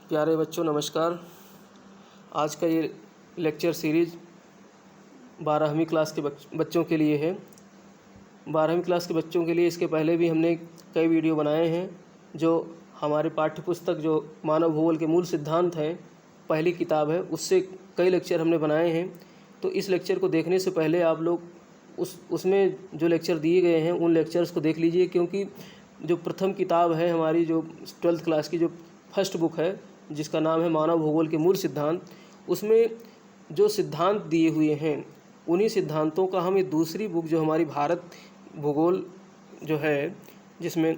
प्यारे बच्चों नमस्कार। आज का ये लेक्चर सीरीज़ 12वीं क्लास के बच्चों के लिए है। 12वीं क्लास के बच्चों के लिए इसके पहले भी हमने कई वीडियो बनाए हैं जो हमारे पाठ्य पुस्तक जो मानव भूगोल के मूल सिद्धांत हैं, पहली किताब है, उससे कई लेक्चर हमने बनाए हैं। तो इस लेक्चर को देखने से पहले आप लोग उसमें जो लेक्चर दिए गए हैं उन लेक्चर्स को देख लीजिए, क्योंकि जो प्रथम किताब है हमारी, जो 12th क्लास की जो फर्स्ट बुक है जिसका नाम है मानव भूगोल के मूल सिद्धांत, उसमें जो सिद्धांत दिए हुए हैं उन्हीं सिद्धांतों का हम ये दूसरी बुक जो हमारी भारत भूगोल जो है, जिसमें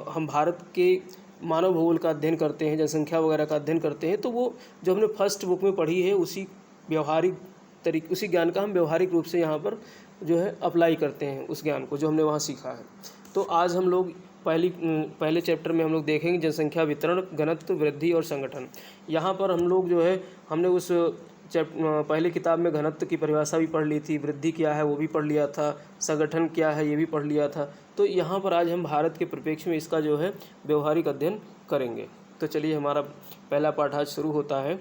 हम भारत के मानव भूगोल का अध्ययन करते हैं, जनसंख्या वगैरह का अध्ययन करते हैं, तो वो जो हमने फर्स्ट बुक में पढ़ी है उसी ज्ञान का हम व्यवहारिक रूप से यहाँ पर जो है अप्लाई करते हैं, उस ज्ञान को जो हमने वहाँ सीखा है। तो आज हम लोग पहले चैप्टर में हम लोग देखेंगे जनसंख्या वितरण, घनत्व, वृद्धि और संगठन। यहाँ पर हम लोग जो है हमने उस पहली किताब में घनत्व की परिभाषा भी पढ़ ली थी, वृद्धि क्या है वो भी पढ़ लिया था, संगठन क्या है ये भी पढ़ लिया था। तो यहाँ पर आज हम भारत के परिप्रेक्ष्य में इसका जो है व्यवहारिक अध्ययन करेंगे। तो चलिए हमारा पहला पाठ आज शुरू होता है।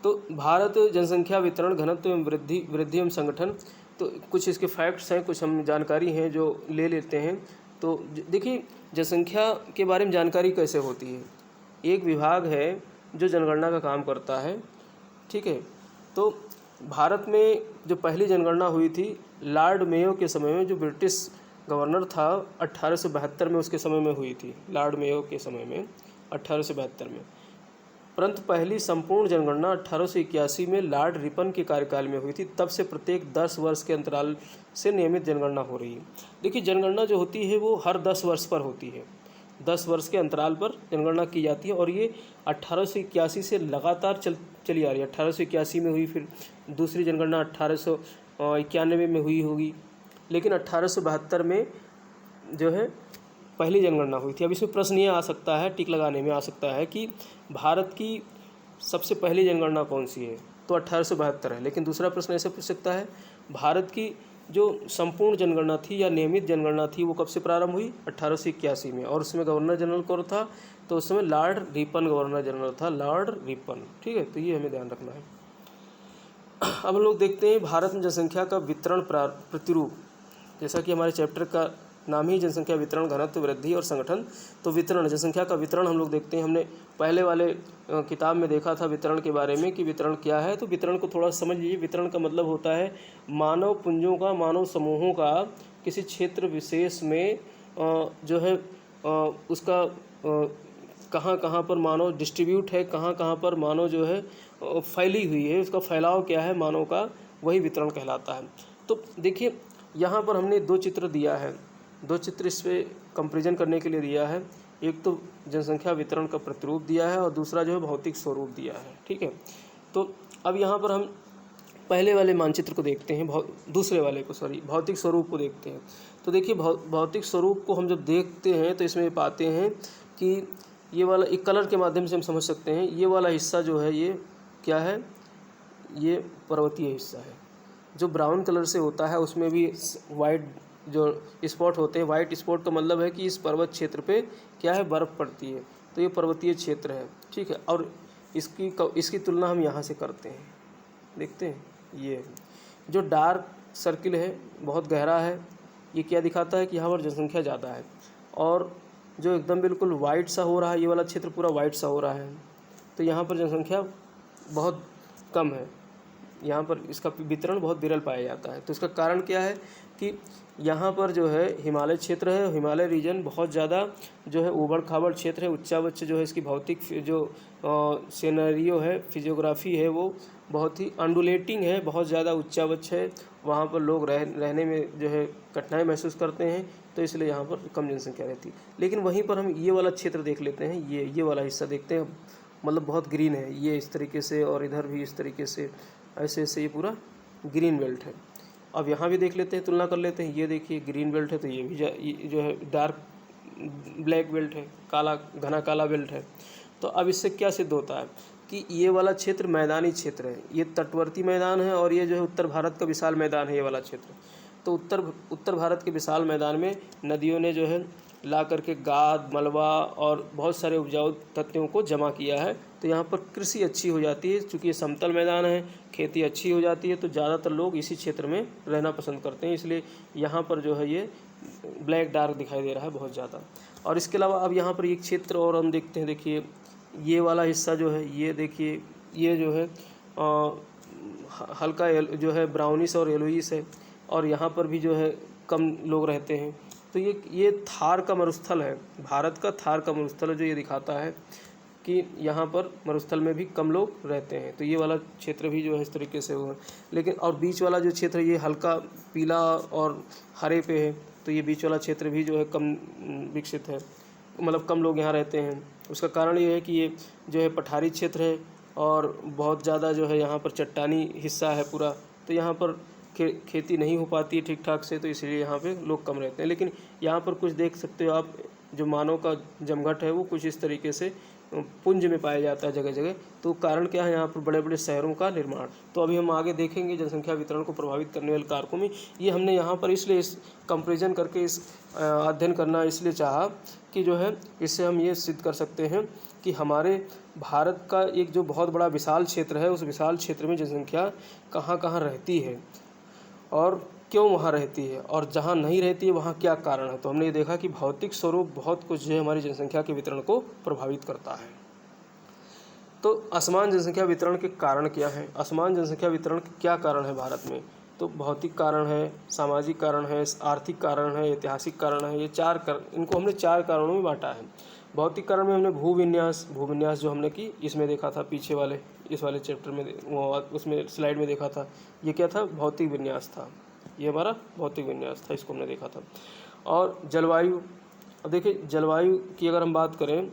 तो भारत जनसंख्या वितरण, घनत्व एवं वृद्धि एवं संगठन। तो कुछ इसके फैक्ट्स हैं, कुछ हम जानकारी हैं जो ले लेते हैं। तो देखिए जनसंख्या के बारे में जानकारी कैसे होती है। एक विभाग है जो जनगणना का काम करता है, ठीक है। तो भारत में जो पहली जनगणना हुई थी लॉर्ड मेयो के समय में, जो ब्रिटिश गवर्नर था 1872 में, उसके समय में हुई थी, लॉर्ड मेयो के समय में 1872 में। परंतु पहली संपूर्ण जनगणना 1881 में लॉर्ड रिपन के कार्यकाल में हुई थी। तब से प्रत्येक 10 वर्ष के अंतराल से नियमित जनगणना हो रही है। देखिए जनगणना जो होती है वो हर 10 वर्ष पर होती है, 10 वर्ष के अंतराल पर जनगणना की जाती है, और ये 1881 से लगातार चली आ रही है। 1881 में हुई, फिर दूसरी जनगणना 1891 में हुई होगी, लेकिन 1872 में जो है पहली जनगणना हुई थी। अब इसमें प्रश्न ये आ सकता है, टिक लगाने में आ सकता है कि भारत की सबसे पहली जनगणना कौन सी है, तो 1872 है। लेकिन दूसरा प्रश्न ऐसे पूछ सकता है, भारत की जो संपूर्ण जनगणना थी या नियमित जनगणना थी वो कब से प्रारंभ हुई, 1881 में, और उसमें गवर्नर जनरल कौन था, तो उस समय लॉर्ड रिपन गवर्नर जनरल था, लॉर्ड रिपन, ठीक है। तो ये हमें ध्यान रखना है। अब हम लोग देखते हैं भारत में जनसंख्या का वितरण प्रतिरूप। जैसा कि हमारे चैप्टर का नाम ही जनसंख्या वितरण, घनत्व, वृद्धि और संगठन। तो वितरण, जनसंख्या का वितरण हम लोग देखते हैं। हमने पहले वाले किताब में देखा था वितरण के बारे में कि वितरण क्या है। तो वितरण को थोड़ा समझ लीजिए। वितरण का मतलब होता है मानव पुंजों का, मानव समूहों का किसी क्षेत्र विशेष में जो है उसका कहाँ कहाँ पर मानव डिस्ट्रीब्यूट है, कहाँ कहाँ पर मानव जो है फैली हुई है, उसका फैलाव क्या है मानव का, वही वितरण कहलाता है। तो देखिए यहाँ पर हमने दो चित्र दिया है, दो चित्र इस पर कंपेरिजन करने के लिए दिया है। एक तो जनसंख्या वितरण का प्रतिरूप दिया है और दूसरा जो है भौतिक स्वरूप दिया है, ठीक है। तो अब यहाँ पर हम पहले वाले मानचित्र को देखते हैं, भौतिक स्वरूप को देखते हैं। तो देखिए भौतिक स्वरूप को हम जब देखते हैं तो इसमें पाते हैं कि ये वाला एक कलर के माध्यम से हम समझ सकते हैं। ये वाला हिस्सा जो है ये क्या है, ये पर्वतीय हिस्सा है। जो ब्राउन कलर से होता है उसमें भी वाइट जो स्पॉट होते हैं, वाइट स्पॉट का मतलब है कि इस पर्वत क्षेत्र पे क्या है, बर्फ़ पड़ती है, तो ये पर्वतीय क्षेत्र है, ठीक है। और इसकी तुलना हम यहाँ से करते हैं, देखते हैं। ये जो डार्क सर्किल है बहुत गहरा है, ये क्या दिखाता है कि यहाँ पर जनसंख्या ज़्यादा है। और जो एकदम बिल्कुल वाइट सा हो रहा है, ये वाला क्षेत्र पूरा वाइट सा हो रहा है, तो यहाँ पर जनसंख्या बहुत कम है। यहाँ पर इसका वितरण बहुत विरल पाया जाता है। तो इसका कारण क्या है कि यहाँ पर जो है हिमालय क्षेत्र है, हिमालय रीजन बहुत ज़्यादा जो है ऊबड़ खाबड़ क्षेत्र है, उच्चावच जो है इसकी भौतिक जो सिनेरियो है, फिजियोग्राफी है, वो बहुत ही अंडुलेटिंग है, बहुत ज़्यादा उच्चावच है। वहाँ पर लोग रहने में जो है कठिनाई महसूस करते हैं, तो इसलिए यहाँ पर कम जनसंख्या रहती है। लेकिन वहीं पर हम ये वाला क्षेत्र देख लेते हैं, ये वाला हिस्सा देखते हैं, मतलब बहुत ग्रीन है ये इस तरीके से, और इधर भी इस तरीके से, ऐसे ऐसे ये पूरा ग्रीन बेल्ट है। अब यहाँ भी देख लेते हैं, तुलना कर लेते हैं। ये देखिए ग्रीन बेल्ट है, तो ये भी जो है डार्क ब्लैक बेल्ट है, काला घना काला बेल्ट है। तो अब इससे क्या सिद्ध होता है कि ये वाला क्षेत्र मैदानी क्षेत्र है, ये तटवर्ती मैदान है, और ये जो है उत्तर भारत का विशाल मैदान है ये वाला क्षेत्र। तो उत्तर भारत के विशाल मैदान में नदियों ने जो है ला करके गाद, मलबा और बहुत सारे उपजाऊ तत्वों को जमा किया है। तो यहाँ पर कृषि अच्छी हो जाती है, चूँकि ये समतल मैदान है, खेती अच्छी हो जाती है, तो ज़्यादातर लोग इसी क्षेत्र में रहना पसंद करते हैं। इसलिए यहाँ पर जो है ये ब्लैक डार्क दिखाई दे रहा है बहुत ज़्यादा। और इसके अलावा अब यहाँ पर एक क्षेत्र और हम देखते हैं, देखिए ये वाला हिस्सा जो है, ये देखिए ये जो है हल्का जो है ब्राउनिश और येलोइश है, और यहाँ पर भी जो है कम लोग रहते हैं। तो ये थार का मरुस्थल है, भारत का थार का मरुस्थल है, जो ये दिखाता है कि यहाँ पर मरुस्थल में भी कम लोग रहते हैं। तो ये वाला क्षेत्र भी जो है इस तरीके से हुआ, लेकिन और बीच वाला जो क्षेत्र ये हल्का पीला और हरे पे है, तो ये बीच वाला क्षेत्र भी जो है कम विकसित है, मतलब कम लोग यहाँ रहते हैं। उसका कारण ये है कि ये जो है पठारी क्षेत्र है और बहुत ज़्यादा जो है यहाँ पर चट्टानी हिस्सा है पूरा, तो यहाँ पर खेती नहीं हो पाती है ठीक ठाक से, तो इसलिए यहाँ पे लोग कम रहते हैं। लेकिन यहाँ पर कुछ देख सकते हो आप, जो मानव का जमघट है वो कुछ इस तरीके से पुंज में पाया जाता है जगह जगह। तो कारण क्या है, यहाँ पर बड़े बड़े शहरों का निर्माण। तो अभी हम आगे देखेंगे जनसंख्या वितरण को प्रभावित करने वाले कारकों में। ये हमने यहाँ पर इसलिए इस कंपेरिजन करके इस अध्ययन करना इसलिए चाहा कि जो है इससे हम ये सिद्ध कर सकते हैं कि हमारे भारत का एक जो बहुत बड़ा विशाल क्षेत्र है, उस विशाल क्षेत्र में जनसंख्या कहाँ कहाँ रहती है और क्यों वहाँ रहती है, और जहाँ नहीं रहती है वहाँ क्या कारण है। तो हमने ये देखा कि भौतिक स्वरूप बहुत कुछ जो है हमारी जनसंख्या के वितरण को प्रभावित करता है। तो असमान जनसंख्या वितरण के कारण क्या हैं, असमान जनसंख्या वितरण के क्या कारण है भारत में। तो भौतिक कारण है, सामाजिक कारण है, आर्थिक कारण है, ऐतिहासिक कारण है। ये इनको हमने 4 कारणों में बांटा है। भौतिक कारण में हमने भूविन्यास जो हमने कि इसमें देखा था, पीछे वाले इस वाले चैप्टर में उसमें स्लाइड में देखा था। ये क्या था, भौतिक विन्यास था, ये हमारा भौतिक विन्यास था, इसको हमने देखा था। और जलवायु, अब देखिए जलवायु की अगर हम बात करें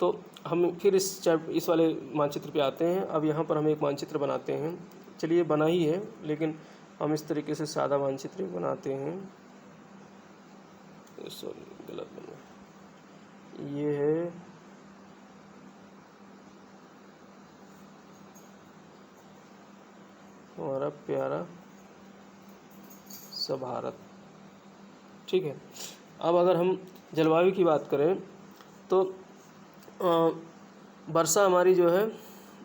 तो हम फिर इस वाले मानचित्र पे आते हैं। अब यहाँ पर हम एक मानचित्र बनाते हैं, चलिए बना ही है, लेकिन हम इस तरीके से सादा मानचित्र बनाते हैं। सॉरी गलत बना, ये है हमारा प्यारा सा भारत, ठीक है। अब अगर हम जलवायु की बात करें तो वर्षा हमारी जो है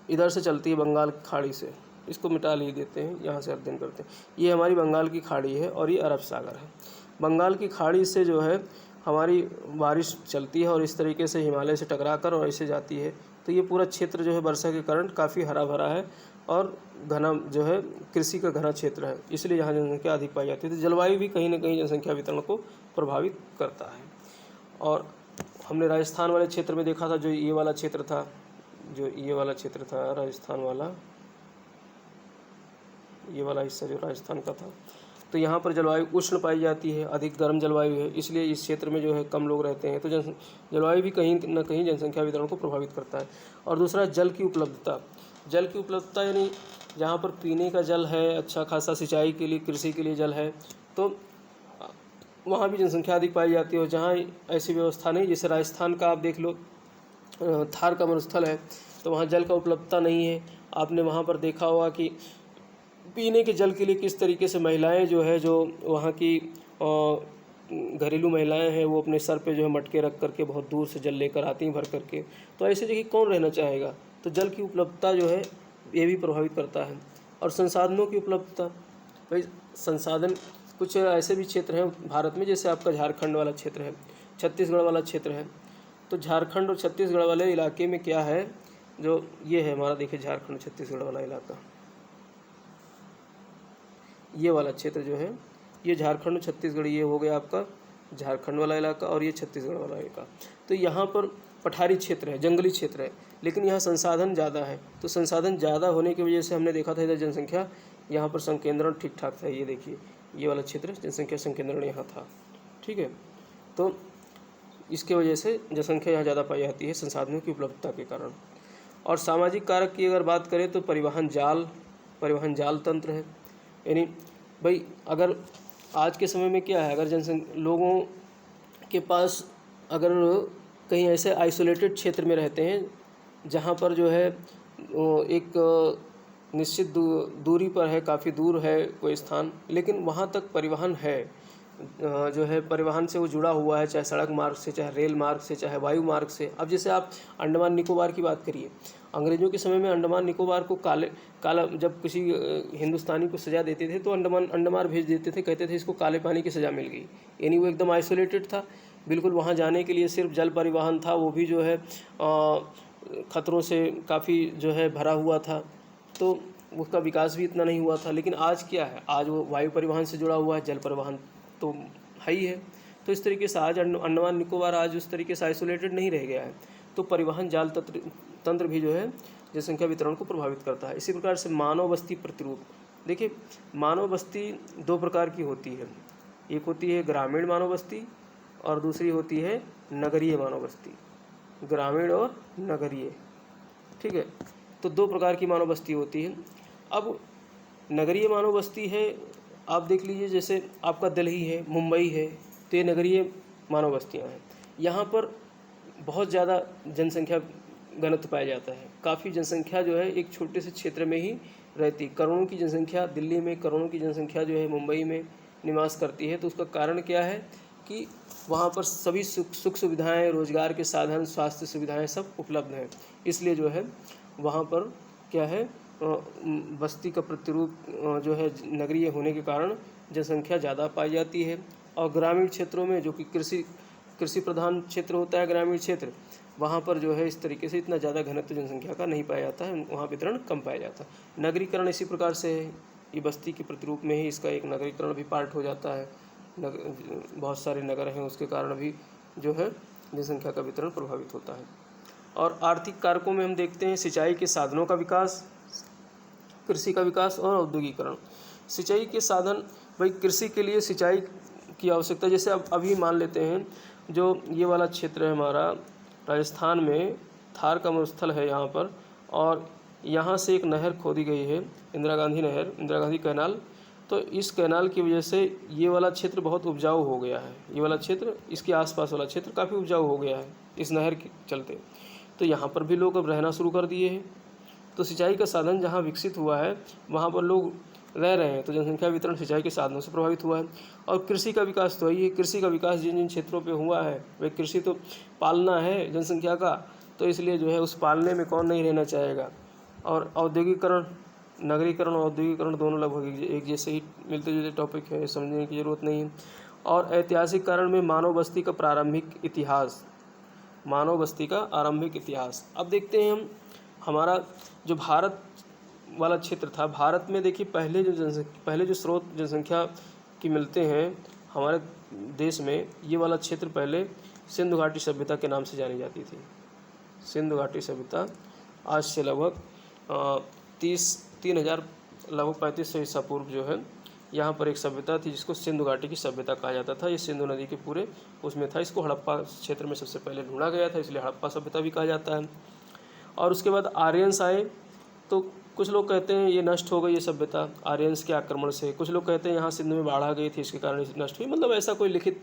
इधर से चलती है, बंगाल की खाड़ी से, इसको मिटा ही देते हैं, यहाँ से अध्ययन करते हैं। ये हमारी बंगाल की खाड़ी है और ये अरब सागर है। बंगाल की खाड़ी से जो है हमारी बारिश चलती है और इस तरीके से हिमालय से टकराकर और ऐसे जाती है। तो ये पूरा क्षेत्र जो है वर्षा के कारण काफ़ी हरा भरा है और घना जो है कृषि का घना क्षेत्र है, इसलिए यहाँ जनसंख्या अधिक पाई जाती है। तो जलवायु भी कहीं ना कहीं जनसंख्या वितरण को प्रभावित करता है। और हमने राजस्थान वाले क्षेत्र में देखा था, जो ये वाला क्षेत्र था, राजस्थान वाला, ये वाला हिस्सा जो राजस्थान का था, तो यहाँ पर जलवायु उष्ण पाई जाती है, अधिक गर्म जलवायु है, इसलिए इस क्षेत्र में जो है कम लोग रहते हैं। तो जलवायु भी कहीं न कहीं जनसंख्या वितरण को प्रभावित करता है। और दूसरा जल की उपलब्धता, यानी जहाँ पर पीने का जल है, अच्छा खासा सिंचाई के लिए, कृषि के लिए जल है, तो वहाँ भी जनसंख्या अधिक पाई जाती है। और जहाँ ऐसी व्यवस्था नहीं, जैसे राजस्थान का आप देख लो, थार का मरुस्थल है, तो वहाँ जल का उपलब्धता नहीं है। आपने वहाँ पर देखा होगा कि पीने के जल के लिए किस तरीके से महिलाएं जो है, जो वहाँ की घरेलू महिलाएं हैं, वो अपने सर पे जो है मटके रख करके बहुत दूर से जल लेकर आती हैं भर करके। तो ऐसी जगह कौन रहना चाहेगा। तो जल की उपलब्धता जो है ये भी प्रभावित करता है। और संसाधनों की उपलब्धता, भाई संसाधन, कुछ ऐसे भी क्षेत्र हैं भारत में, जैसे आपका झारखंड वाला क्षेत्र है, छत्तीसगढ़ वाला क्षेत्र है। तो झारखंड और छत्तीसगढ़ वाले इलाके में क्या है, जो ये है हमारा, देखिए झारखंड छत्तीसगढ़ वाला इलाका, ये वाला क्षेत्र जो है, ये झारखंड और छत्तीसगढ़, ये हो गया आपका झारखंड वाला इलाका, और ये छत्तीसगढ़ वाला इलाका। तो यहाँ पर पठारी क्षेत्र है, जंगली क्षेत्र है, लेकिन यहाँ संसाधन ज़्यादा है। तो संसाधन ज़्यादा होने की वजह से हमने देखा था इधर जनसंख्या, यहाँ पर संकेंद्रण ठीक ठाक था। ये देखिए ये वाला क्षेत्र जनसंख्या संकेंद्रण यहाँ था, ठीक है। तो इसके वजह से जनसंख्या यहाँ ज़्यादा पाई जाती है, संसाधनों की उपलब्धता के कारण। और सामाजिक कारक की अगर बात करें तो परिवहन जाल तंत्र है। यानी भाई अगर आज के समय में क्या है, अगर लोगों के पास अगर कहीं ऐसे आइसोलेटेड क्षेत्र में रहते हैं जहाँ पर जो है एक निश्चित दूरी पर है, काफ़ी दूर है कोई स्थान, लेकिन वहाँ तक परिवहन है, जो है परिवहन से वो जुड़ा हुआ है, चाहे सड़क मार्ग से, चाहे रेल मार्ग से, चाहे वायु मार्ग से। अब जैसे आप अंडमान निकोबार की बात करिए, अंग्रेज़ों के समय में अंडमान निकोबार को काला जब किसी हिंदुस्तानी को सज़ा देते थे तो अंडमान भेज देते थे, कहते थे इसको काले पानी की सज़ा मिल गई। यानी वो एकदम आइसोलेटेड था, बिल्कुल वहाँ जाने के लिए सिर्फ जल परिवहन था, वो भी जो है खतरों से काफ़ी जो है भरा हुआ था, तो उसका विकास भी इतना नहीं हुआ था। लेकिन आज क्या है, आज वो वायु परिवहन से जुड़ा हुआ है, जल परिवहन तो है ही है। तो इस तरीके से आज अंडमान निकोबार आज उस तरीके से आइसोलेटेड नहीं रह गया है। तो परिवहन जाल तंत्र भी जो है जनसंख्या वितरण को प्रभावित करता है। इसी प्रकार से मानव बस्ती प्रतिरूप, देखिए मानव बस्ती दो प्रकार की होती है, एक होती है ग्रामीण मानव बस्ती और दूसरी होती है नगरीय मानव बस्ती, ग्रामीण और नगरीय, ठीक है। तो दो प्रकार की मानव बस्ती होती है। अब नगरीय मानव बस्ती है, आप देख लीजिए जैसे आपका दिल्ली है, मुंबई है, तो ये नगरीय मानव बस्तियाँ हैं। यहाँ पर बहुत ज़्यादा जनसंख्या घनत्व पाया जाता है, काफ़ी जनसंख्या जो है एक छोटे से क्षेत्र में ही रहती। करोड़ों की जनसंख्या दिल्ली में, करोड़ों की जनसंख्या जो है मुंबई में निवास करती है। तो उसका कारण क्या है कि वहाँ पर सभी सुख सुविधाएँ, रोजगार के साधन, स्वास्थ्य सुविधाएँ सब उपलब्ध हैं। इसलिए जो है वहाँ पर क्या है, बस्ती का प्रतिरूप जो है नगरीय होने के कारण जनसंख्या ज़्यादा पाई जाती है। और ग्रामीण क्षेत्रों में जो कि कृषि प्रधान क्षेत्र होता है, ग्रामीण क्षेत्र, वहाँ पर जो है इस तरीके से इतना ज़्यादा घनत्व जनसंख्या का नहीं पाया जाता है, वहाँ वितरण कम पाया जाता है। नगरीकरण इसी प्रकार से है, ये बस्ती के प्रतिरूप में ही इसका एक नगरीकरण भी पार्ट हो जाता है। बहुत सारे नगर हैं, उसके कारण भी जो है जनसंख्या का वितरण प्रभावित होता है। और आर्थिक कारकों में हम देखते हैं सिंचाई के साधनों का विकास, कृषि का विकास और औद्योगिकरण। सिंचाई के साधन, भाई कृषि के लिए सिंचाई की आवश्यकता, जैसे अब अभी मान लेते हैं जो ये वाला क्षेत्र है हमारा राजस्थान में, थार का मरुस्थल है यहाँ पर, और यहाँ से एक नहर खोदी गई है, इंदिरा गांधी नहर, इंदिरा गांधी कैनाल। तो इस कैनाल की वजह से ये वाला क्षेत्र बहुत उपजाऊ हो गया है, ये वाला क्षेत्र, इसके आसपास वाला क्षेत्र काफ़ी उपजाऊ हो गया है इस नहर के चलते। तो यहाँ पर भी लोग अब रहना शुरू कर दिए हैं। तो सिंचाई का साधन जहाँ विकसित हुआ है वहाँ पर लोग रह रहे हैं, तो जनसंख्या वितरण सिंचाई के साधनों से प्रभावित हुआ है। और कृषि का विकास तो यही है, कृषि का विकास जिन जिन क्षेत्रों पे हुआ है वे कृषि तो पालना है जनसंख्या का, तो इसलिए जो है उस पालने में कौन नहीं रहना चाहेगा। और औद्योगिकरण, नगरीकरण और औद्योगिकरण दोनों लगभग एक जैसे ही मिलते जुलते टॉपिक है, समझने की ज़रूरत नहीं है। और ऐतिहासिक कारण में मानव बस्ती का प्रारंभिक इतिहास, मानव बस्ती का आरंभिक इतिहास। अब देखते हैं हम, हमारा जो भारत वाला क्षेत्र था, भारत में देखिए पहले जो स्रोत जनसंख्या की मिलते हैं हमारे देश में, ये वाला क्षेत्र पहले सिंधु घाटी सभ्यता के नाम से जानी जाती थी। सिंधु घाटी सभ्यता आज से लगभग 3,000 लगभग 3500 ईसा पूर्व जो है यहाँ पर एक सभ्यता थी जिसको सिंधु घाटी की सभ्यता कहा जाता था। ये सिंधु नदी के पूरे उसमें था, इसको हड़प्पा क्षेत्र में सबसे पहले ढूंढा गया था, इसलिए हड़प्पा सभ्यता भी कहा जाता है। और उसके बाद आर्यंस आए, तो कुछ लोग कहते हैं ये नष्ट हो गई ये सभ्यता आर्यंस के आक्रमण से, कुछ लोग कहते हैं यहाँ सिंध में बाढ़ आ गई थी इसके कारण नष्ट हुई। मतलब ऐसा कोई लिखित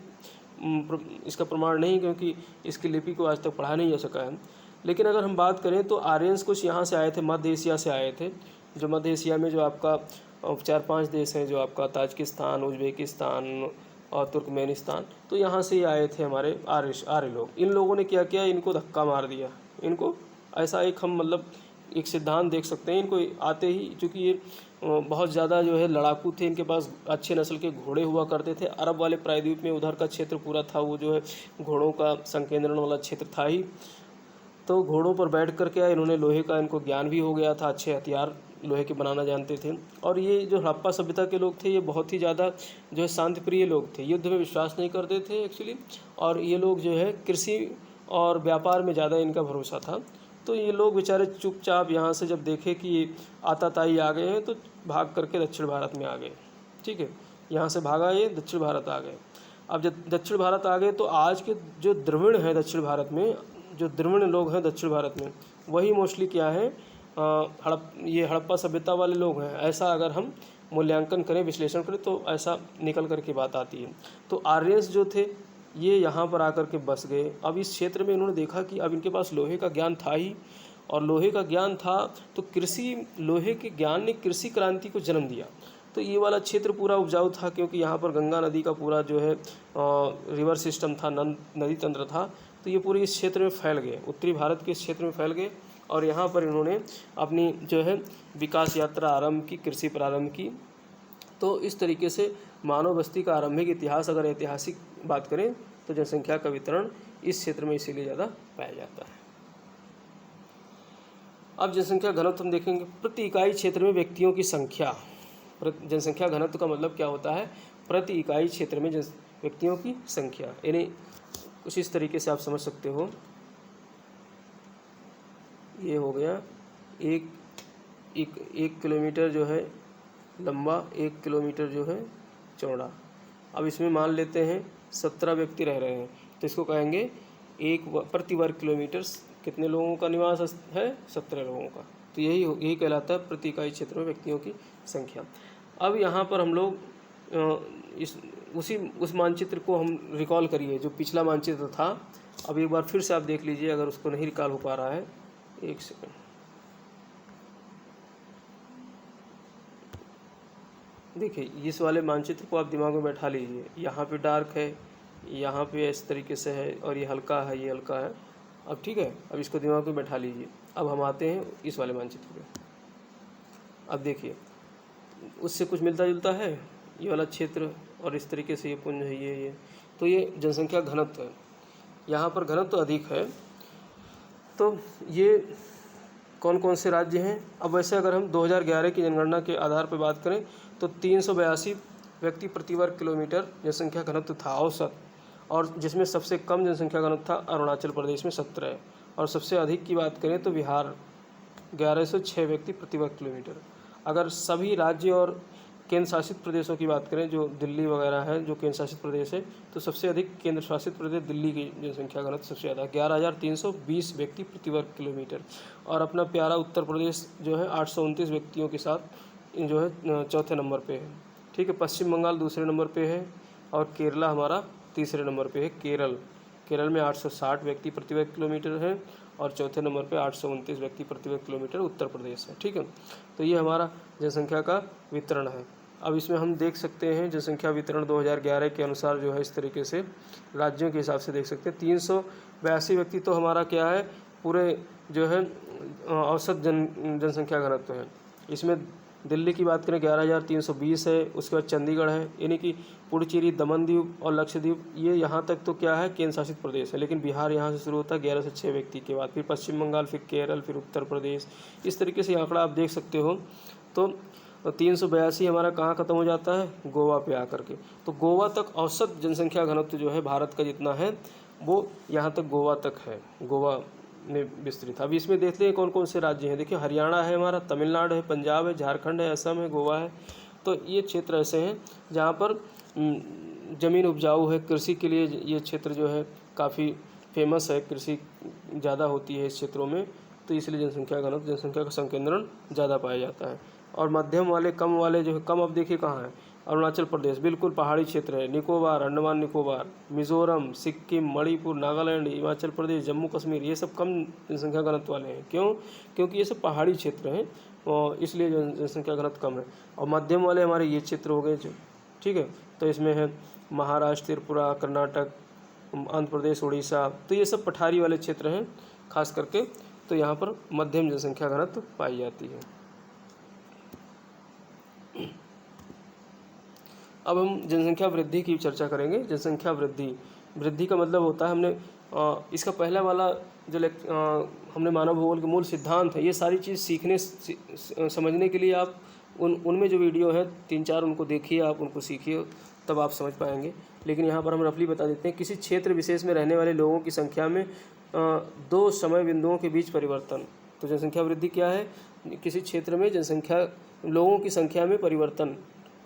इसका प्रमाण नहीं, क्योंकि इसकी लिपि को आज तक पढ़ा नहीं जा सका है। लेकिन अगर हम बात करें तो आर्यंस कुछ यहाँ से आए थे, मध्य एशिया से आए थे। जो मध्य एशिया में जो आपका 4-5 देश हैं, जो आपका ताजिकिस्तान, उज्बेकिस्तान और तुर्कमेनिस्तान, तो यहाँ से ही आए थे हमारे आर्य लोग। इन लोगों ने क्या किया, इनको धक्का मार दिया। इनको ऐसा एक हम मतलब एक सिद्धांत देख सकते हैं, इनको आते ही, चूँकि ये बहुत ज़्यादा जो है लड़ाकू थे, इनके पास अच्छे नस्ल के घोड़े हुआ करते थे। अरब वाले प्रायद्वीप में उधर का क्षेत्र पूरा था वो जो है घोड़ों का संकेंद्रण वाला क्षेत्र था ही। तो घोड़ों पर बैठ कर के इन्होंने लोहे का, इनको ज्ञान भी हो गया था, अच्छे हथियार लोहे के बनाना जानते थे। और ये जो हड़प्पा सभ्यता के लोग थे ये बहुत ही ज़्यादा जो है शांतिप्रिय लोग थे, युद्ध में विश्वास नहीं करते थे एक्चुअली। और ये लोग जो है कृषि और व्यापार में ज़्यादा इनका भरोसा था। तो ये लोग बेचारे चुपचाप यहाँ से जब देखे कि ये आताताई आ गए हैं तो भाग करके दक्षिण भारत में आ गए। ठीक है, यहाँ से भागा ये दक्षिण भारत आ गए। अब जब दक्षिण भारत आ गए तो आज के जो द्रविड़ हैं दक्षिण भारत में, जो द्रविड़ लोग हैं दक्षिण भारत में, वही मोस्टली क्या है ये हड़प्पा सभ्यता वाले लोग हैं। ऐसा अगर हम मूल्यांकन करें, विश्लेषण करें तो ऐसा निकल कर के बात आती है। तो आर्यंस जो थे ये यहाँ पर आकर के बस गए। अब इस क्षेत्र में इन्होंने देखा कि अब इनके पास लोहे का ज्ञान था ही, और लोहे का ज्ञान था तो कृषि, लोहे के ज्ञान ने कृषि क्रांति को जन्म दिया। तो तो ये वाला क्षेत्र पूरा उपजाऊ था, क्योंकि यहाँ पर गंगा नदी का पूरा जो है रिवर सिस्टम था, नदी तंत्र था। तो ये पूरे इस क्षेत्र में फैल गए, उत्तरी भारत के इस क्षेत्र में फैल गए, और यहाँ पर इन्होंने अपनी जो है विकास यात्रा आरंभ की, कृषि प्रारंभ की। तो इस तरीके से मानव बस्ती का आरंभिक इतिहास, अगर ऐतिहासिक बात करें तो जनसंख्या का वितरण इस क्षेत्र में इसीलिए ज़्यादा पाया जाता है। अब जनसंख्या घनत्व हम देखेंगे, प्रति इकाई क्षेत्र में व्यक्तियों की संख्या। जनसंख्या घनत्व का मतलब क्या होता है, प्रति इकाई क्षेत्र में व्यक्तियों की संख्या, यानी कुछ इस तरीके से आप समझ सकते हो। ये हो गया एक किलोमीटर जो है लंबा, 1 किलोमीटर जो है चौड़ा। अब इसमें मान लेते हैं 17 व्यक्ति रह रहे हैं, तो इसको कहेंगे प्रति वर्ग किलोमीटर कितने लोगों का निवास है, 17 लोगों का। तो यही कहलाता है प्रति इकाई क्षेत्र में व्यक्तियों की संख्या। अब यहाँ पर हम लोग उस मानचित्र को हम रिकॉल करिए जो पिछला मानचित्र था। अब एक बार फिर से आप देख लीजिए, अगर उसको नहीं रिकॉल हो पा रहा है, एक सेकंड। देखिए, इस वाले मानचित्र को आप दिमाग में बैठा लीजिए। यहाँ पे डार्क है, यहाँ पे इस तरीके से है, और ये हल्का है, ये हल्का है। अब ठीक है, अब इसको दिमाग में बैठा लीजिए। अब हम आते हैं इस वाले मानचित्र पे। अब देखिए, उससे कुछ मिलता जुलता है ये वाला क्षेत्र, और इस तरीके से ये पुंज है, ये तो ये जनसंख्या घनत्व है। यहाँ पर घनत्व अधिक है। तो ये कौन कौन से राज्य हैं? अब वैसे अगर हम 2011 की जनगणना के आधार पर बात करें तो 382 व्यक्ति प्रति वर्ग किलोमीटर जनसंख्या घनत्व था औसत, और जिसमें सबसे कम जनसंख्या घनत्व था अरुणाचल प्रदेश में 17, और सबसे अधिक की बात करें तो बिहार 1106 व्यक्ति प्रति वर्ग किलोमीटर। अगर सभी राज्य और केंद्र शासित प्रदेशों की बात करें, जो दिल्ली वगैरह है जो केंद्र शासित प्रदेश है, तो सबसे अधिक केंद्र शासित प्रदेश दिल्ली की जनसंख्या घनत्व सबसे ज़्यादा 11,320 व्यक्ति प्रति वर्ग किलोमीटर। और अपना प्यारा उत्तर प्रदेश जो है 829 व्यक्तियों के साथ जो है चौथे नंबर पे है। ठीक है, पश्चिम बंगाल दूसरे नंबर पे है, और केरला हमारा तीसरे नंबर पे है। केरल में 860 व्यक्ति प्रति वर्ग किलोमीटर है, और चौथे नंबर पे 829 व्यक्ति प्रति वर्ग किलोमीटर उत्तर प्रदेश है। ठीक है, तो ये हमारा जनसंख्या का वितरण है। अब इसमें हम देख सकते हैं जनसंख्या वितरण 2011 के अनुसार जो है इस तरीके से राज्यों के हिसाब से देख सकते हैं। 382 व्यक्ति तो हमारा क्या है, पूरे जो है औसत जनसंख्या घनत्व है। इसमें दिल्ली की बात करें 11,320 है, उसके बाद चंडीगढ़ है, यानी कि पुडुचेरी, दमन-दीव और लक्षद्वीप, ये यहाँ तक तो क्या है केंद्र शासित प्रदेश है। लेकिन बिहार यहाँ से शुरू होता है 1106 व्यक्ति के बाद, फिर पश्चिम बंगाल, फिर केरल, फिर उत्तर प्रदेश। इस तरीके से आंकड़ा आप देख सकते हो। तो 382 हमारा कहाँ ख़त्म हो जाता है, गोवा पे आकर के। तो गोवा तक औसत जनसंख्या घनत्व जो है भारत का जितना है वो यहाँ तक गोवा तक है, गोवा में विस्तृत। अभी इसमें देखते हैं कौन कौन से राज्य हैं। देखिए, हरियाणा है हमारा, तमिलनाडु है, पंजाब है, झारखंड है, असम है, गोवा है। तो ये क्षेत्र ऐसे हैं जहाँ पर ज़मीन उपजाऊ है, कृषि के लिए ये क्षेत्र जो है काफ़ी फेमस है, कृषि ज़्यादा होती है इस क्षेत्रों में, तो इसलिए जनसंख्या घनत्व, जनसंख्या का संकेंद्रण ज़्यादा पाया जाता है। और मध्यम वाले, कम वाले जो है, कम अब देखिए कहाँ है, अरुणाचल प्रदेश बिल्कुल पहाड़ी क्षेत्र है, निकोबार, अंडमान निकोबार, मिज़ोरम, सिक्किम, मणिपुर, नागालैंड, हिमाचल प्रदेश, जम्मू कश्मीर, ये सब कम जनसंख्या घनत्व वाले हैं। क्यों? क्योंकि ये सब पहाड़ी क्षेत्र हैं, और इसलिए जनसंख्या घनत्व कम है। और मध्यम वाले हमारे ये क्षेत्र हो गए जो, ठीक है, तो इसमें है महाराष्ट्र, त्रिपुरा, कर्नाटक, आंध्र प्रदेश, उड़ीसा, तो ये सब पठारी वाले क्षेत्र हैं खास करके। तो यहाँ पर मध्यम जनसंख्या घनत्व पाई जाती है। अब हम जनसंख्या वृद्धि की चर्चा करेंगे। जनसंख्या वृद्धि का मतलब होता है, हमने इसका पहला वाला जो हमने मानव भूगोल के मूल सिद्धांत है, ये सारी चीज़ सीखने समझने के लिए आप उनमें जो वीडियो है 3-4 उनको देखिए, आप उनको सीखिए, तब आप समझ पाएंगे। लेकिन यहाँ पर हम रफली बता देते हैं, किसी क्षेत्र विशेष में रहने वाले लोगों की संख्या में 2 समय बिंदुओं के बीच परिवर्तन। तो जनसंख्या वृद्धि क्या है, किसी क्षेत्र में जनसंख्या, लोगों की संख्या में परिवर्तन।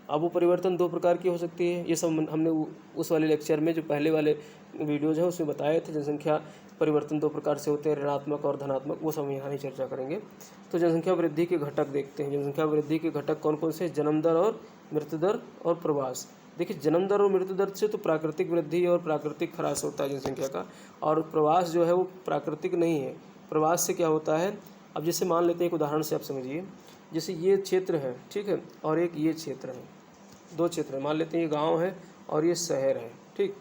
अब वो परिवर्तन 2 प्रकार की हो सकती है। ये सब हमने उस वाले लेक्चर में, जो पहले वाले वीडियोज़ हैं उसमें बताए थे। जनसंख्या परिवर्तन 2 प्रकार से होते हैं, ऋणात्मक और धनात्मक, वो सब यहाँ नहीं चर्चा करेंगे। तो जनसंख्या वृद्धि के घटक देखते हैं। जनसंख्या वृद्धि के घटक कौन कौन से? जन्म दर और मृत्यु दर और प्रवास। देखिए, जन्म दर और मृत्यु दर से तो प्राकृतिक वृद्धि और प्राकृतिक ह्रास होता है जनसंख्या का, और प्रवास जो है वो प्राकृतिक नहीं है। प्रवास से क्या होता है, अब जैसे मान लेते हैं एक उदाहरण से आप समझिए, जैसे ये क्षेत्र है, ठीक है, और एक ये क्षेत्र है, दो क्षेत्र है, मान लेते हैं ये गांव है और ये शहर है, ठीक।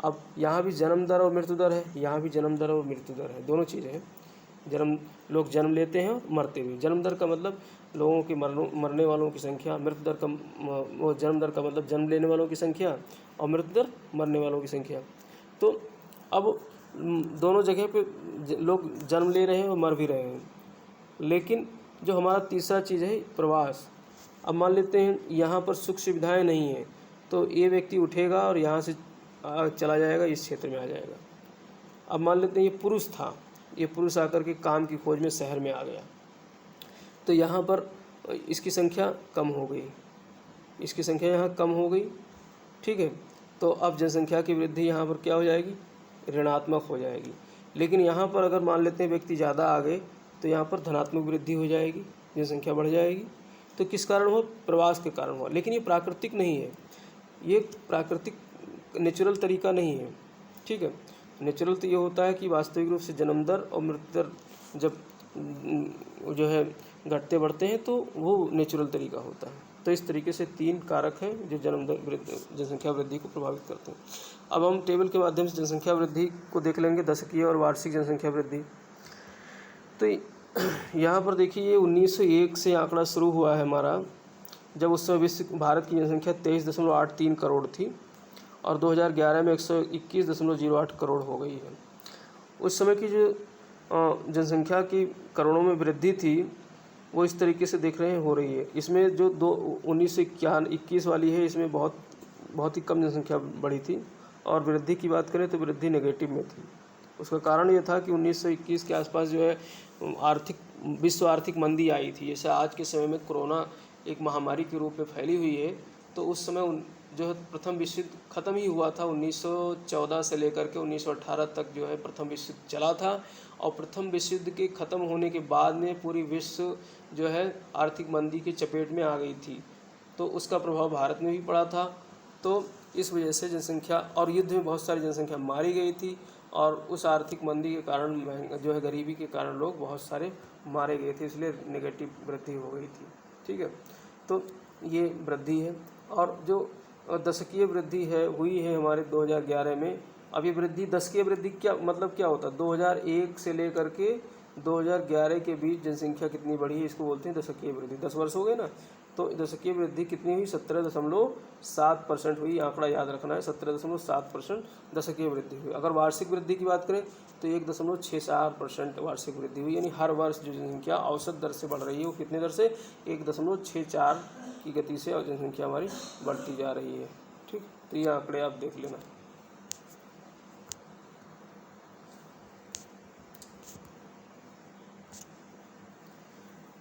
अब यहाँ भी जन्म दर और मृत्यु दर है, यहाँ भी जन्म दर और मृत्यु दर है, दोनों चीज़ें हैं। लोग जन्म लेते हैं और मरते भी। जन्म दर का मतलब लोगों की मरने वालों की संख्या, मृत्यु दर का वो जन्म दर का मतलब जन्म लेने वालों की संख्या और मृत्यु दर मरने वालों की संख्या। तो अब दोनों जगह पे लोग जन्म ले रहे हैं और मर भी रहे हैं। लेकिन जो हमारा तीसरा चीज़ है प्रवास। अब मान लेते हैं यहाँ पर सुख सुविधाएं नहीं हैं, तो ये व्यक्ति उठेगा और यहाँ से चला जाएगा, इस क्षेत्र में आ जाएगा। अब मान लेते हैं ये पुरुष था, ये पुरुष आकर के काम की खोज में शहर में आ गया, तो यहाँ पर इसकी संख्या कम हो गई, इसकी संख्या यहाँ कम हो गई, ठीक है। तो अब जनसंख्या की वृद्धि यहाँ पर क्या हो जाएगी, ऋणात्मक हो जाएगी। लेकिन यहाँ पर अगर मान लेते हैं व्यक्ति ज़्यादा आ गए तो यहाँ पर धनात्मक वृद्धि हो जाएगी, जनसंख्या बढ़ जाएगी। तो किस कारण हुआ, प्रवास के कारण हुआ। लेकिन ये प्राकृतिक नहीं है, ये प्राकृतिक नेचुरल तरीका नहीं है, ठीक है। नेचुरल तो ये होता है कि वास्तविक रूप से जन्म दर और मृत्यु दर जब जो है घटते बढ़ते हैं तो वो नेचुरल तरीका होता है। तो इस तरीके से 3 कारक हैं जो जनसंख्या वृद्धि को प्रभावित करते हैं। अब हम टेबल के माध्यम से जनसंख्या वृद्धि को देख लेंगे, दशकीय और वार्षिक जनसंख्या वृद्धि। तो यहाँ पर देखिए ये 1901 से आंकड़ा शुरू हुआ है हमारा, जब उस समय भारत की जनसंख्या 23.83 करोड़ थी और 2011 में 121.08 करोड़ हो गई है। उस समय की जो जनसंख्या की करोड़ों में वृद्धि थी वो इस तरीके से देख रहे हैं हो रही है। इसमें जो 1921 वाली है, इसमें बहुत ही कम जनसंख्या बढ़ी थी। और वृद्धि की बात करें तो वृद्धि नेगेटिव में थी। उसका कारण ये था कि 1921 के आसपास जो है विश्व आर्थिक मंदी आई थी। जैसे आज के समय में कोरोना एक महामारी के रूप में फैली हुई है, तो उस समय जो है प्रथम विश्व युद्ध ख़त्म ही हुआ था। 1914 से लेकर के 1918 तक जो है प्रथम विश्व युद्ध चला था। और प्रथम विश्व युद्ध के ख़त्म होने के बाद में पूरी विश्व जो है आर्थिक मंदी की चपेट में आ गई थी, तो उसका प्रभाव भारत में भी पड़ा था। तो इस वजह से जनसंख्या, और युद्ध में बहुत सारी जनसंख्या मारी गई थी, और उस आर्थिक मंदी के कारण जो है गरीबी के कारण लोग बहुत सारे मारे गए थे, इसलिए नेगेटिव वृद्धि हो गई थी, ठीक है। तो ये वृद्धि है। और जो दशकीय वृद्धि है हुई है हमारे 2011 में। अब ये वृद्धि, दशकीय वृद्धि क्या मतलब क्या होता है, 2001 से लेकर के 2011 के बीच जनसंख्या कितनी बढ़ी है, इसको बोलते हैं दशकीय वृद्धि। 10 वर्ष हो गए ना, तो दशकीय वृद्धि कितनी हुई, 17.7% हुई। आंकड़ा याद रखना है, 17.7% दशकीय वृद्धि हुई। अगर वार्षिक वृद्धि की बात करें तो 1.64% वार्षिक वृद्धि हुई। यानी हर वर्ष जो जनसंख्या औसत दर से बढ़ रही है वो कितने दर से, 1.64 की गति से और जनसंख्या हमारी बढ़ती जा रही है, ठीक। तो ये आंकड़े आप देख लेना।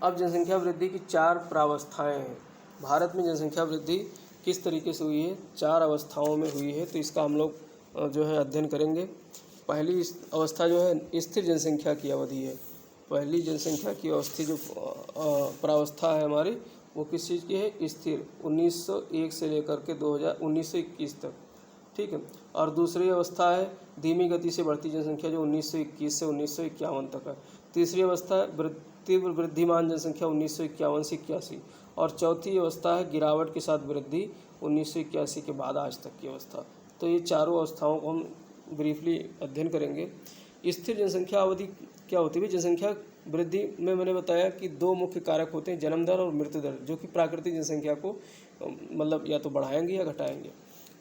अब जनसंख्या वृद्धि की 4 प्रावस्थाएं हैं। भारत में जनसंख्या वृद्धि किस तरीके से हुई है, 4 अवस्थाओं में हुई है, तो इसका हम लोग जो है अध्ययन करेंगे। पहली अवस्था जो है स्थिर जनसंख्या की अवधि है। पहली जनसंख्या की अवस्था जो प्रावस्था है हमारी, वो किस चीज़ की है, स्थिर, 1901 से लेकर के 1921 तक, ठीक है। और दूसरी अवस्था है धीमी गति से बढ़ती जनसंख्या, जो 1921 से 1951 तक है। तीसरी अवस्था है तीव्र वृद्धिमान जनसंख्या, 1951 से 81। और चौथी अवस्था है गिरावट के साथ वृद्धि, 1981 के बाद आज तक की अवस्था। तो ये चारों अवस्थाओं को हम ब्रीफली अध्ययन करेंगे। स्थिर जनसंख्या अवधि क्या होती है, जनसंख्या वृद्धि में मैंने बताया कि 2 मुख्य कारक होते हैं, जन्म दर और मृत्यु दर, जो कि प्राकृतिक जनसंख्या को मतलब या तो बढ़ाएंगे या घटाएंगे।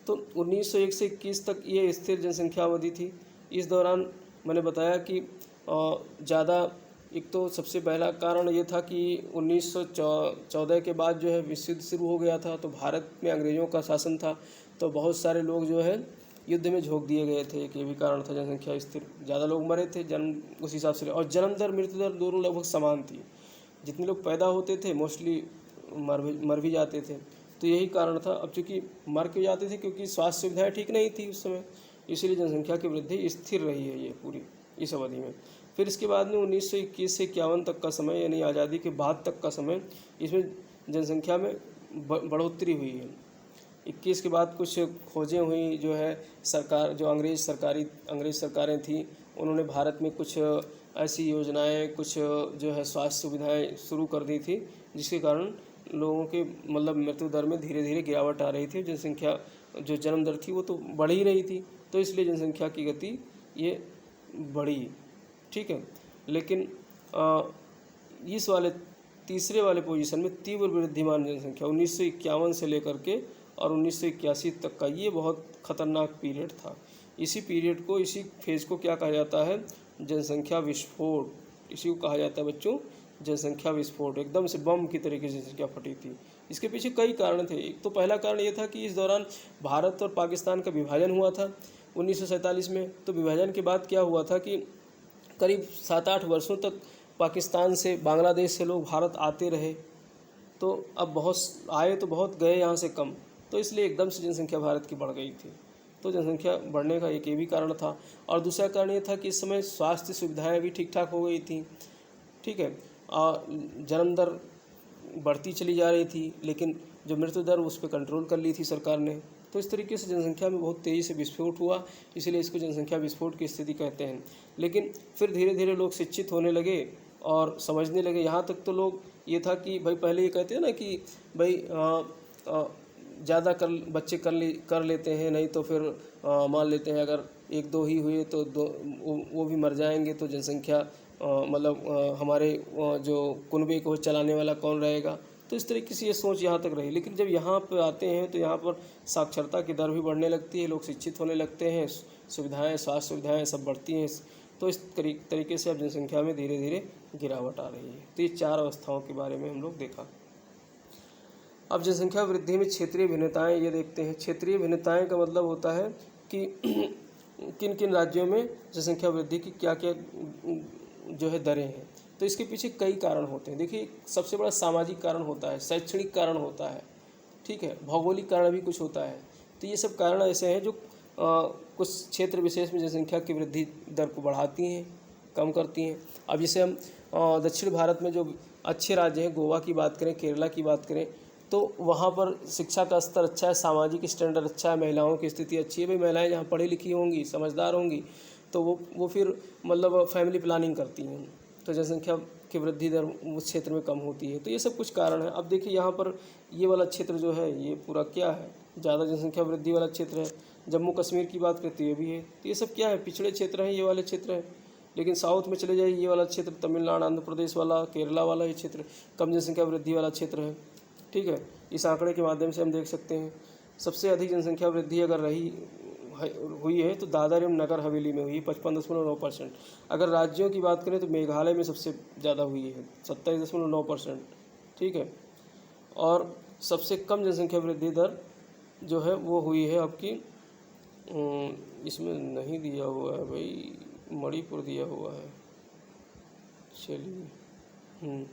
तो 1901 से 21 तक ये स्थिर जनसंख्या अवधि थी। इस दौरान मैंने बताया कि ज़्यादा, एक तो सबसे पहला कारण ये था कि 1914 के बाद जो है विश्व युद्ध शुरू हो गया था, तो भारत में अंग्रेज़ों का शासन था, तो बहुत सारे लोग जो है युद्ध में झोंक दिए गए थे। एक ये भी कारण था, जनसंख्या स्थिर, ज़्यादा लोग मरे थे जन्म उस हिसाब से। और जन्म दर मृत्यु दर दोनों लगभग समान थी, जितने लोग पैदा होते थे मोस्टली मर भी जाते थे, तो यही कारण था। अब चूँकि मर क्यों जाते थे, क्योंकि स्वास्थ्य सुविधाएँ ठीक नहीं थी उस समय, इसीलिए जनसंख्या की वृद्धि स्थिर रही है ये पूरी इस अवधि में। फिर इसके बाद में 1921 से 51 तक का समय, यानी आज़ादी के बाद तक का समय, इसमें जनसंख्या में बढ़ोतरी हुई है। 21 के बाद कुछ खोजें हुई, जो है सरकार, जो अंग्रेज़ सरकारें थी, उन्होंने भारत में कुछ ऐसी योजनाएं, कुछ जो है स्वास्थ्य सुविधाएं शुरू कर दी थी, जिसके कारण लोगों के मतलब मृत्यु दर में धीरे धीरे गिरावट आ रही थी। जनसंख्या जो जन्म दर थी वो तो बढ़ ही रही थी, तो इसलिए जनसंख्या की गति ये बढ़ी। ठीक है, लेकिन इस वाले तीसरे वाले पोजीशन में तीव्र वृद्धिमान जनसंख्या 1951 से लेकर के और 1981 तक का ये बहुत खतरनाक पीरियड था। इसी पीरियड को, इसी फेज़ को क्या कहा जाता है? जनसंख्या विस्फोट। इसी को कहा जाता है बच्चों जनसंख्या विस्फोट। एकदम से बम की तरीके से जनसंख्या फटी थी। इसके पीछे कई कारण थे। एक तो पहला कारण ये था कि इस दौरान भारत और पाकिस्तान का विभाजन हुआ था 1947 में। तो विभाजन के बाद क्या हुआ था कि करीब 7-8 वर्षों तक पाकिस्तान से, बांग्लादेश से लोग भारत आते रहे। तो अब बहुत आए तो बहुत, गए यहाँ से कम, तो इसलिए एकदम से जनसंख्या भारत की बढ़ गई थी। तो जनसंख्या बढ़ने का एक ये भी कारण था। और दूसरा कारण ये था कि इस समय स्वास्थ्य सुविधाएं भी ठीक ठाक हो गई थी। ठीक है, और जन्म दर बढ़ती चली जा रही थी, लेकिन जो मृत्यु दर उस पर कंट्रोल कर ली थी सरकार ने। तो इस तरीके से जनसंख्या में बहुत तेज़ी से विस्फोट हुआ, इसलिए इसको जनसंख्या विस्फोट की स्थिति कहते हैं। लेकिन फिर धीरे धीरे लोग शिक्षित होने लगे और समझने लगे। यहाँ तक तो लोग ये था कि भाई पहले ये कहते हैं ना कि भाई ज़्यादा बच्चे कर लेते हैं, नहीं तो फिर मान लेते हैं अगर 1-2 ही हुए तो वो भी मर जाएंगे, तो जनसंख्या मतलब हमारे जो कुनबे को चलाने वाला कौन रहेगा। तो इस तरीके से ये सोच यहाँ तक रही। लेकिन जब यहाँ पर आते हैं तो यहाँ पर साक्षरता की दर भी बढ़ने लगती है, लोग शिक्षित होने लगते हैं, सुविधाएं, स्वास्थ्य सुविधाएं सब बढ़ती हैं। तो इस तरीके से अब जनसंख्या में धीरे धीरे गिरावट आ रही है। तो ये 4 अवस्थाओं के बारे में हम लोग देखा। अब जनसंख्या वृद्धि में क्षेत्रीय भिन्नताएं ये देखते हैं। क्षेत्रीय भिन्नताएं का मतलब होता है कि किन किन राज्यों में जनसंख्या वृद्धि की क्या क्या जो है दरें हैं। तो इसके पीछे कई कारण होते हैं। देखिए, सबसे बड़ा सामाजिक कारण होता है, शैक्षणिक कारण होता है, ठीक है, भौगोलिक कारण भी कुछ होता है। तो ये सब कारण ऐसे हैं जो कुछ क्षेत्र विशेष में जनसंख्या की वृद्धि दर को बढ़ाती हैं, कम करती हैं। अब जैसे हम दक्षिण भारत में जो अच्छे राज्य हैं, गोवा की बात करें, केरला की बात करें, तो वहाँ पर शिक्षा का स्तर अच्छा है, सामाजिक स्टैंडर्ड अच्छा है, महिलाओं की स्थिति अच्छी है। भाई महिलाएं जहाँ पढ़ी लिखी होंगी, समझदार होंगी, तो वो फिर मतलब फैमिली प्लानिंग करती हैं, तो जनसंख्या की वृद्धि दर उस क्षेत्र में कम होती है। तो ये सब कुछ कारण है। अब देखिए यहाँ पर ये वाला क्षेत्र जो है ये पूरा क्या है, ज़्यादा जनसंख्या वृद्धि वाला क्षेत्र है। जम्मू कश्मीर की बात करते हुए भी है, तो ये सब क्या है, पिछड़े क्षेत्र हैं, ये वाले क्षेत्र हैं। लेकिन साउथ में चले जाइए, ये वाला क्षेत्र तमिलनाडु, आंध्र प्रदेश वाला, केरला वाला ये क्षेत्र कम जनसंख्या वृद्धि वाला क्षेत्र है। ठीक है, इस आंकड़े के माध्यम से हम देख सकते हैं सबसे अधिक जनसंख्या वृद्धि अगर हुई है तो दादर एवं नगर हवेली में हुई 55.9%। अगर राज्यों की बात करें तो मेघालय में सबसे ज़्यादा हुई है 27.9%। ठीक है, और सबसे कम जनसंख्या वृद्धि दर जो है वो हुई है आपकी, इसमें नहीं दिया हुआ है भाई, मणिपुर दिया हुआ है। चलिए,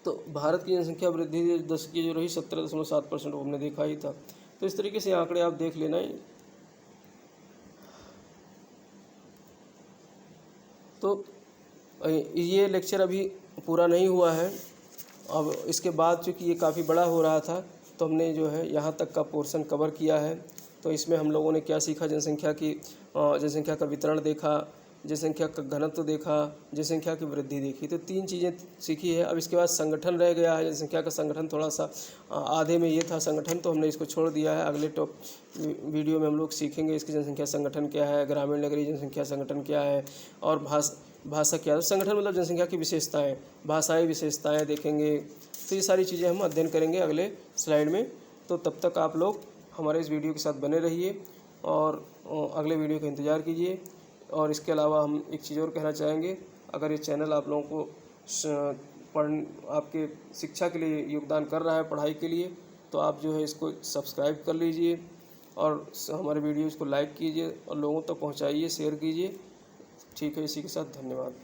तो भारत की जनसंख्या वृद्धि 10 की जो रही 17.7% हमने देखा ही था। तो इस तरीके से आंकड़े आप देख लेना है। तो ये लेक्चर अभी पूरा नहीं हुआ है। अब इसके बाद चूँकि ये काफ़ी बड़ा हो रहा था तो हमने जो है यहाँ तक का पोर्शन कवर किया है। तो इसमें हम लोगों ने क्या सीखा, जनसंख्या का वितरण देखा, जनसंख्या का घनत्व देखा, जनसंख्या की वृद्धि देखी। तो 3 चीज़ें सीखी है। अब इसके बाद संगठन रह गया है। जनसंख्या का संगठन थोड़ा सा आधे में ये था संगठन, तो हमने इसको छोड़ दिया है। अगले वीडियो में हम लोग सीखेंगे इसकी जनसंख्या संगठन क्या है, ग्रामीण नगरीय जनसंख्या संगठन क्या है, और भाषा क्या है। संगठन मतलब जनसंख्या की विशेषताएँ, भाषाई विशेषताएँ देखेंगे। तो ये सारी चीज़ें हम अध्ययन करेंगे अगले स्लाइड में। तो तब तक आप लोग हमारे इस वीडियो के साथ बने रहिए और अगले वीडियो का इंतज़ार कीजिए। और इसके अलावा हम एक चीज़ और कहना चाहेंगे, अगर ये चैनल आप लोगों को आपके शिक्षा के लिए योगदान कर रहा है, पढ़ाई के लिए, तो आप जो है इसको सब्सक्राइब कर लीजिए और हमारे वीडियोज़ को लाइक कीजिए और लोगों तक पहुंचाइए, शेयर कीजिए। ठीक है, इसी के साथ धन्यवाद।